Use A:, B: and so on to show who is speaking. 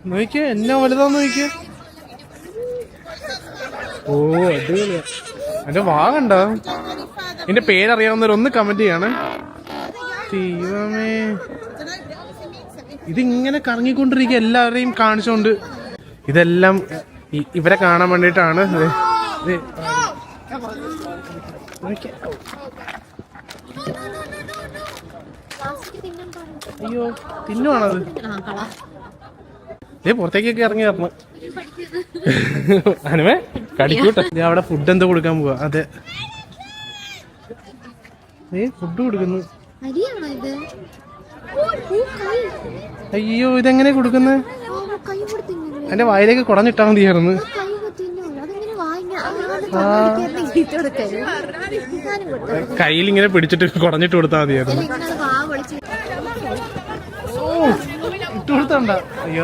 A: നോക്കിയേ, എന്നാ വലുതാന്ന് നോക്കിയേ. ഓ അടിപൊളിയാ. എന്റെ വാഗണ്ട. എന്റെ പേരറിയാവുന്നവരൊന്ന് കമന്റ് ചെയ്യാണ്. ദൈവമേ, ഇതിങ്ങനെ കറങ്ങിക്കൊണ്ടിരിക്കുക, എല്ലാവരെയും കാണിച്ചോണ്ട്. ഇതെല്ലാം ഇവരെ കാണാൻ വേണ്ടിയിട്ടാണ്. അയ്യോ, തിന്നുവാണത്. പുറത്തേക്കൊക്കെ ഇറങ്ങി തരണം. അനുവേ കടിക്കൂട്ടെ. അവിടെ ഫുഡ് എന്താ കൊടുക്കാൻ പോവാ. അതെ, ഫുഡ് കൊടുക്കുന്നു. അയ്യോ, ഇതെങ്ങനെ കൊടുക്കുന്നത്? എന്റെ വായിലേക്ക് കുടഞ്ഞിട്ടാ മതിയായിരുന്നു. കയ്യിലിങ്ങനെ പിടിച്ചിട്ട് കുടഞ്ഞിട്ട് കൊടുത്താൽ മതിയായിരുന്നു. ഇട്ട് കൊടുത്തണ്ട. അയ്യോ.